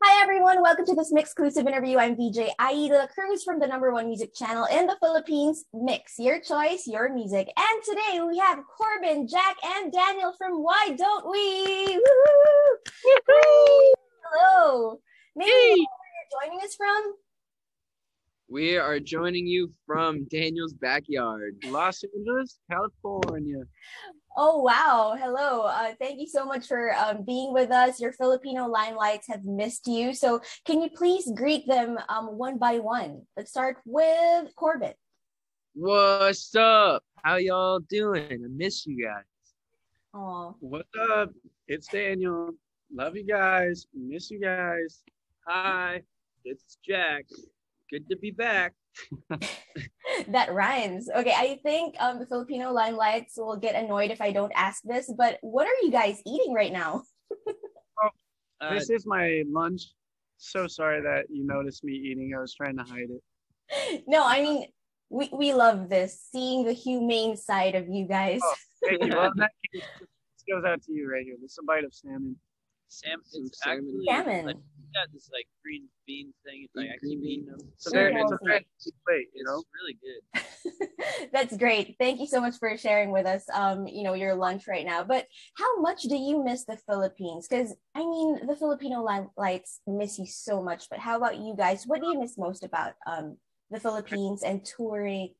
Hi, everyone. Welcome to this Mixclusive interview. I'm VJ Aida Cruz from the number one music channel in the Philippines, Mix. Your choice, your music. And today we have Corbin, Jack, and Daniel from Why Don't We? Woo-hoo! Hi. Hello. Maybe you know Hey, where you're joining us from? we are joining you from Daniel's backyard. Los Angeles, California. Oh, wow. Hello. Thank you so much for being with us. Your Filipino limelights have missed you. So, can you please greet them one by one? Let's start with Corbin. What's up? How y'all doing? I miss you guys. Oh, What's up? It's Daniel. Love you guys. Miss you guys. Hi, it's Jack. Good to be back. that rhymes. Okay, I think the Filipino limelights will get annoyed if I don't ask this, but what are you guys eating right now? Oh, Uh, this is my lunch. So sorry that you noticed me eating. I was trying to hide it. No, I mean, we love this, seeing the humane side of you guys. Oh, thank you. Well, in that case, this goes out to you right here. This is a bite of salmon. Sam, Some it's salmon. actually Salmon. like yeah, this like green bean thing. It's like actually Green bean. bean. It's a very cheap plate, you It's know? really good. That's great. Thank you so much for sharing with us your lunch right now. But how much do you miss the Philippines? Because I mean, the Filipino lights miss you so much, but how about you guys? What do you miss most about the Philippines and touring?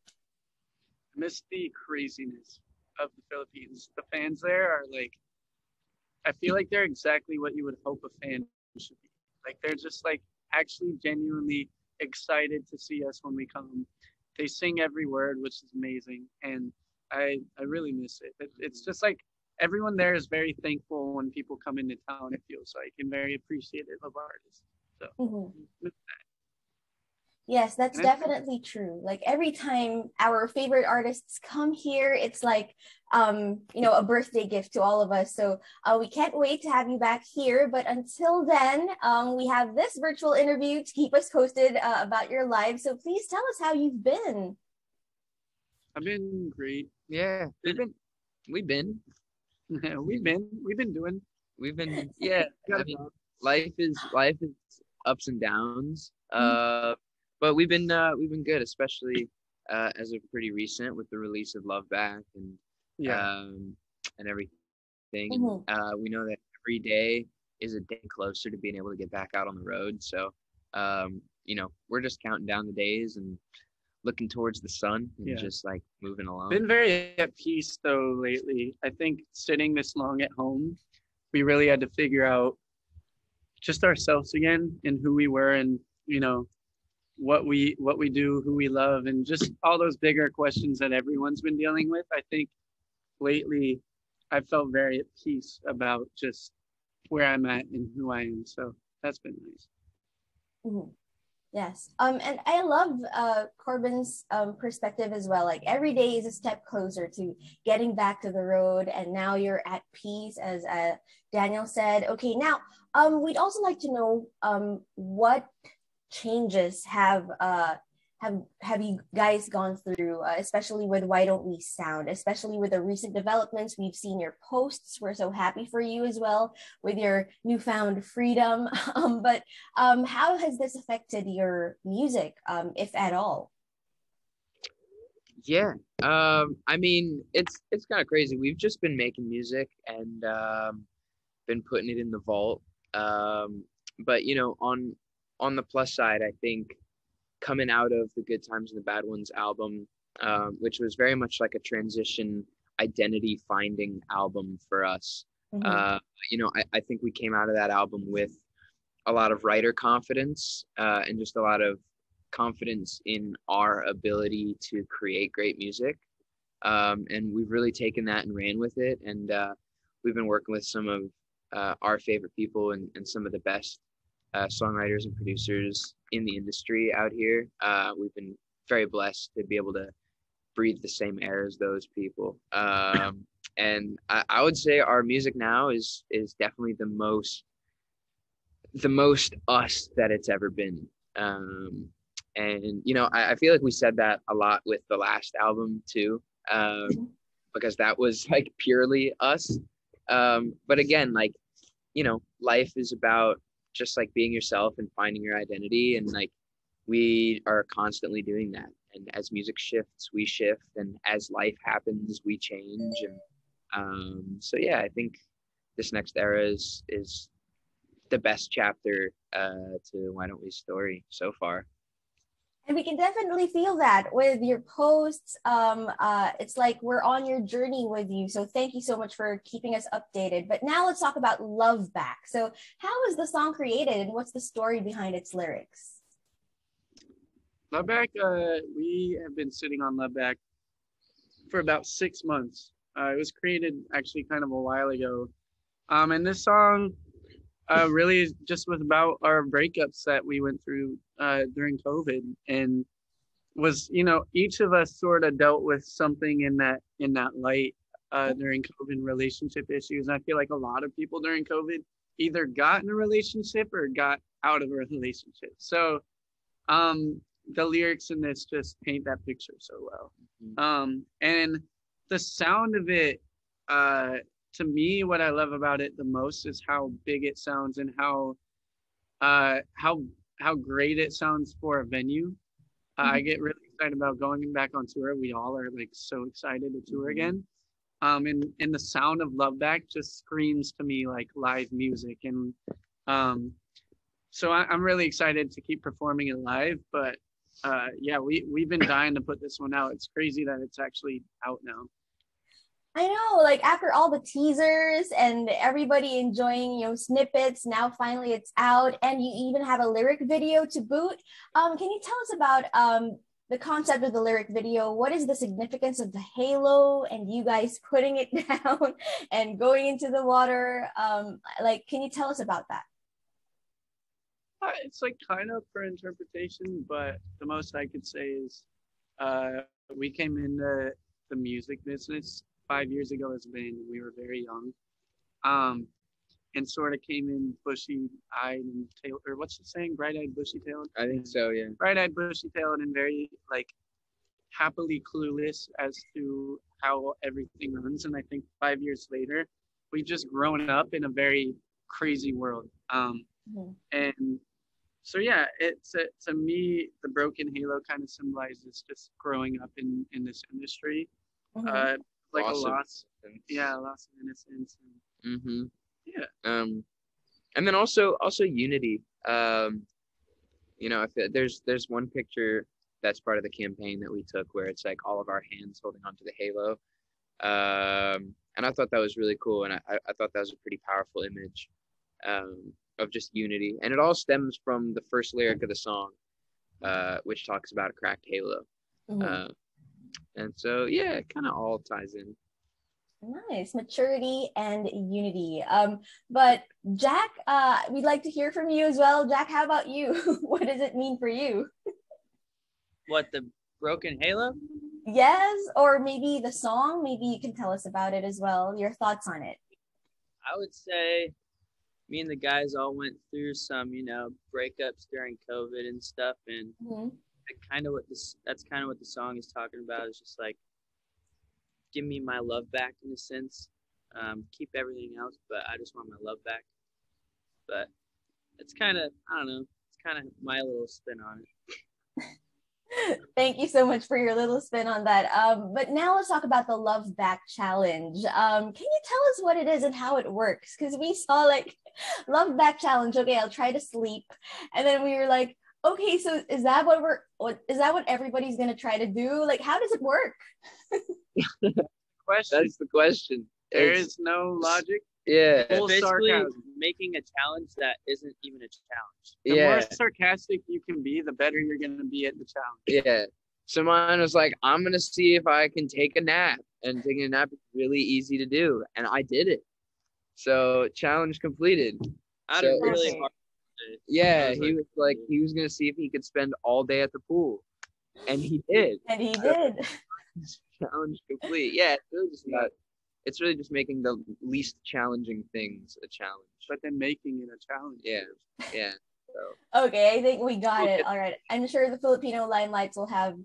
Miss the craziness of the Philippines. The fans there are like, I feel like they're exactly what you would hope a fan should be. Like they're just like actually genuinely excited to see us when we come. They sing every word, which is amazing, and I really miss it. It's just like everyone there is very thankful when people come into town. It feels like and very appreciative of artists. So, Mhm. Yes, that's and I, definitely true. Like every time our favorite artists come here, it's like a birthday gift to all of us. So we can't wait to have you back here. But until then, we have this virtual interview to keep us posted about your life. So please tell us how you've been. I've been great. Yeah, we've been, We've been doing. yeah. Got I a mean, job. life is ups and downs. Mhm. But we've been good, especially as of pretty recent with the release of Love Back Yeah. and everything. And Mhm. we know that every day is a day closer to being able to get back out on the road. So we're just counting down the days and looking towards the sun and Yeah. just like moving along. Been very at peace though lately. I think sitting this long at home, we really had to figure out just ourselves again and who we were and what we do, who we love, and just all those bigger questions that everyone's been dealing with. I think lately I felt very at peace about just where I'm at and who I am. So that's been nice. Mhm. Yes. And I love Corbin's perspective as well. Like every day is a step closer to getting back to the road, and now you're at peace, as Daniel said. Okay, now we'd also like to know what changes have you guys gone through, especially with Why Don't We Sound, especially with the recent developments. We've seen your posts. We're so happy for you as well with your newfound freedom. But how has this affected your music, if at all? Yeah. I mean, it's kind of crazy. We've just been making music and been putting it in the vault. But on the plus side, I think coming out of the Good Times and the Bad Ones album, which was very much like a transition identity finding album for us. Mhm. I think we came out of that album with a lot of writer confidence and just a lot of confidence in our ability to create great music. And we've really taken that and ran with it. And we've been working with some of our favorite people and some of the best songwriters and producers in the industry out here. We've been very blessed to be able to breathe the same air as those people. And I would say our music now is definitely the most us that it's ever been. And I feel like we said that a lot with the last album too, because that was like purely us. But again, like life is about just like being yourself and finding your identity. And like we are constantly doing that. And as music shifts, we shift, and as life happens, we change. And so yeah, I think this next era is the best chapter to Why Don't We story so far. And we can definitely feel that with your posts. It's like we're on your journey with you. So thank you so much for keeping us updated. But now let's talk about Love Back. So how was the song created and what's the story behind its lyrics? Love Back, we have been sitting on Love Back for about 6 months. It was created actually kind of a while ago. And this song really just was about our breakups that we went through during COVID, and was, each of us sort of dealt with something in that light during COVID, relationship issues. And I feel like a lot of people during COVID either got in a relationship or got out of a relationship. So the lyrics in this just paint that picture so well. And the sound of it, to me, what I love about it the most is how big it sounds and how great it sounds for a venue. I get really excited about going back on tour. We all are like so excited to tour again. And the sound of Love Back just screams to me like live music. And so I'm really excited to keep performing it live. But yeah, we've been dying to put this one out. It's crazy that it's actually out now. I know, like after all the teasers and everybody enjoying, snippets, now finally it's out, and you even have a lyric video to boot. Can you tell us about the concept of the lyric video? What is the significance of the halo and you guys putting it down and going into the water? Can you tell us about that? It's like kind of for interpretation, but the most I could say is we came into the music business 5 years ago as a band, and we were very young, and sort of came in bushy-eyed and tailed, or what's the saying? Bright-eyed, bushy-tailed? I think so, yeah. Bright-eyed, bushy-tailed, and very like happily clueless as to how everything runs. And I think 5 years later, we've just grown up in a very crazy world. And so yeah, to me, the broken halo kind of symbolizes just growing up in this industry. Like loss of innocence. And, yeah. And then also unity. I feel there's one picture that's part of the campaign that we took where it's like all of our hands holding onto the halo. And I thought that was really cool, and I thought that was a pretty powerful image of just unity. And it all stems from the first lyric of the song, which talks about a cracked halo. And so, yeah, it kind of all ties in. Nice. Maturity and unity. But Jack, we'd like to hear from you as well. Jack, how about you? What does it mean for you? What, the broken halo? Yes, or maybe the song. Maybe you can tell us about it as well. Your thoughts on it. I would say me and the guys all went through some, breakups during COVID and stuff. And that's kind of what the song is talking about. Is just like, give me my love back in a sense. Keep everything else, but I just want my love back. But it's kind of, I don't know, it's kind of my little spin on it. Thank you so much for your little spin on that. But now let's talk about the Love Back Challenge. Can you tell us what it is and how it works? Because we saw like Love Back Challenge. Okay, I'll try to sleep. And then we were like, okay, so is that what everybody's gonna try to do? Like, how does it work? That's the question. There is no logic. Yeah. Full Basically, sarcasm. making a challenge that isn't even a challenge. The Yeah. more sarcastic you can be, the better you're going to be at the challenge. Yeah. So mine was like, I'm going to see if I can take a nap. And taking a nap is really easy to do. And I did it. So challenge completed. I had a really Okay. hard day. Yeah. I was He was like, he was going to see if he could spend all day at the pool. And he did. And he did. Challenge complete. Yeah. It's really just making the least challenging things a challenge. But then making it a challenge. Yeah. Yeah. Okay, I think we got it. All right. I'm sure the Filipino Limelights will have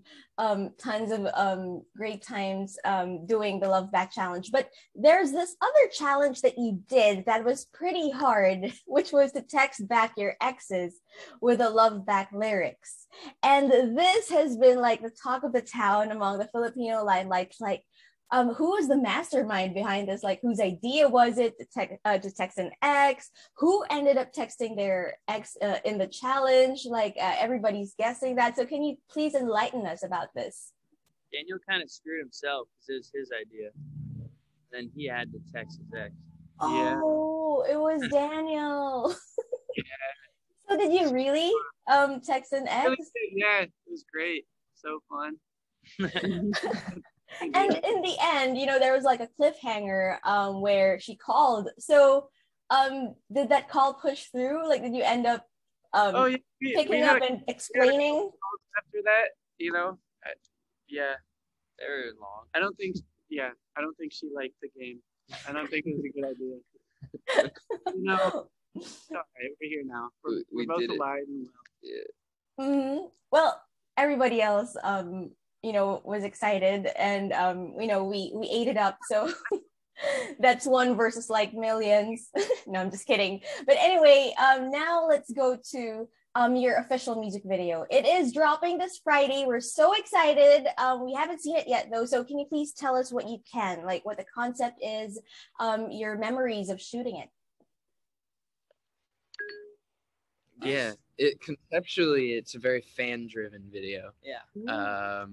tons of great times doing the Love Back Challenge. But there's this other challenge that you did that was pretty hard, which was to text back your exes with the Love Back lyrics. And this has been like the talk of the town among the Filipino Limelights. Like, who was the mastermind behind this? Like, whose idea was it to text an ex? Who ended up texting their ex in the challenge? Like, everybody's guessing that. So can you please enlighten us about this? Daniel kind of screwed himself because it was his idea. Then he had to text his ex. Oh, it was Daniel. So did you really text an ex? Yeah, it was great. So fun. And in the end, you know, there was like a cliffhanger where she called. So did that call push through? Like, did you end up picking up and explaining? After that, you know, yeah. Very long. I don't think she liked the game. I don't think it was a good idea. No, it's all right. We're here now. We're both alive and well. Yeah. Mm-hmm. Well, everybody else, you know, was excited, and you know, we ate it up. So that's one versus like millions. No, I'm just kidding. But anyway, now let's go to your official music video. It is dropping this Friday. We're so excited. We haven't seen it yet though. So can you please tell us what you can, like what the concept is, your memories of shooting it? Yeah, conceptually it's a very fan-driven video. Yeah.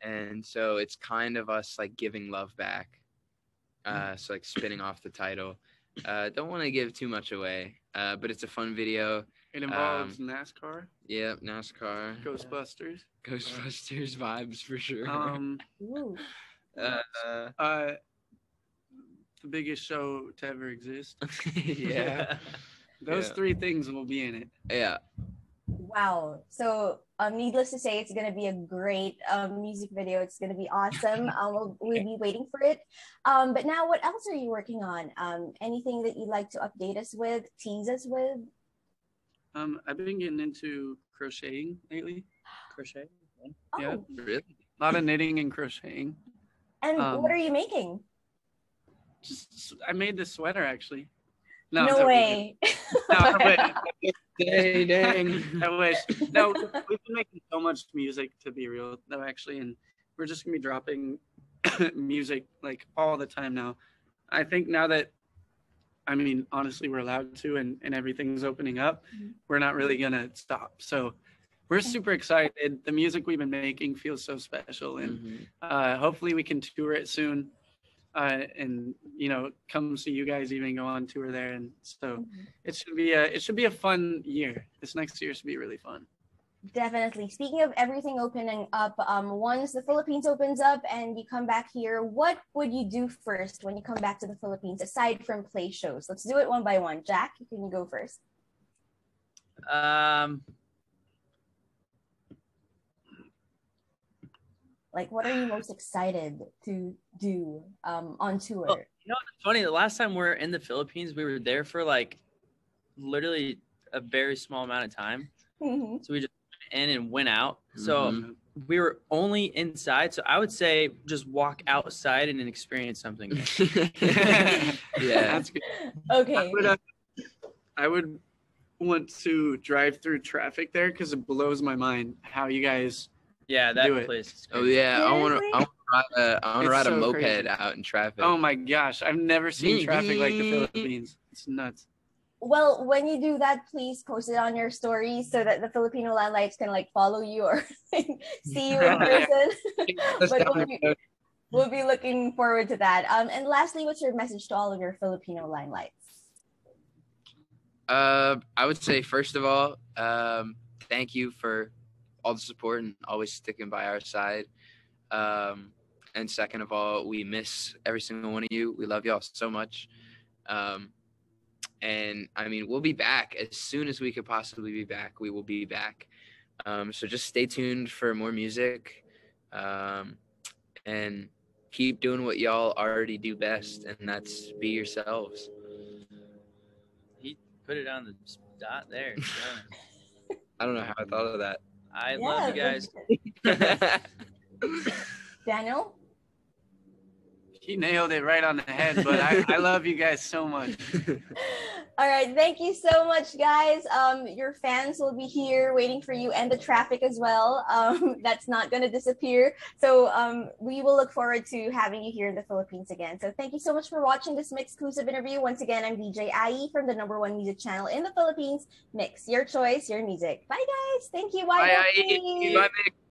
And so it's kind of us like giving love back. So like spinning off the title. Don't want to give too much away, but it's a fun video. It involves NASCAR. Yeah, NASCAR. Ghostbusters. Ghostbusters vibes for sure. The biggest show to ever exist. Yeah. Those three things will be in it. Yeah. Wow. So needless to say, it's going to be a great music video. It's going to be awesome. We'll be waiting for it. But now, what else are you working on? Anything that you'd like to update us with, tease us with? I've been getting into crocheting lately. Crochet? Oh. Yeah. Really? A lot of knitting and crocheting. And what are you making? I made this sweater actually. No way. No, I wish. Dang. I wish. No, we've been making so much music, to be real, though, actually, and we're just gonna be dropping music like all the time now. I think now that, I mean, honestly, we're allowed to, and everything's opening up, we're not really gonna stop. So we're super excited. The music we've been making feels so special, and hopefully we can tour it soon. And you know, come see you guys even go on tour there, and so it should be a fun year. This next year should be really fun. Definitely. Speaking of everything opening up, once the Philippines opens up and you come back here, what would you do first when you come back to the Philippines aside from play shows? Let's do it one by one. Jack, you can go first. Like, what are you most excited to do on tour? Well, you know, it's funny. The last time we were in the Philippines, we were there for like literally a very small amount of time. So we just went in and went out. So we were only inside. So I would say just walk outside and experience something. Yeah, That's good. Okay. I would want to drive through traffic there because it blows my mind how you guys. Yeah, that Do it. place. Is Oh crazy. yeah, I want Seriously? to ride a so moped crazy. out in traffic. Oh my gosh, I've never seen traffic like the Philippines. It's nuts. Well, when you do that, please post it on your story so that the Filipino Landlights can like follow you or see you in person. But we'll be looking forward to that. And lastly, what's your message to all of your Filipino Limelights? I would say first of all, thank you for all the support and always sticking by our side. And second of all, we miss every single one of you. We love y'all so much. And I mean, we'll be back as soon as we could possibly be back. We will be back. So just stay tuned for more music, and keep doing what y'all already do best, and that's be yourselves. He put it on the dot there. I don't know how I thought of that. I love you guys. Daniel? He nailed it right on the head, but I love you guys so much. All right, thank you so much, guys. Your fans will be here waiting for you, and the traffic as well. That's not going to disappear. So we will look forward to having you here in the Philippines again. So thank you so much for watching this Mix exclusive interview. Once again, I'm DJ IE from the #1 music channel in the Philippines, Mix. Your choice, your music. Bye, guys. Thank you. Bye, IE. Bye, Mix.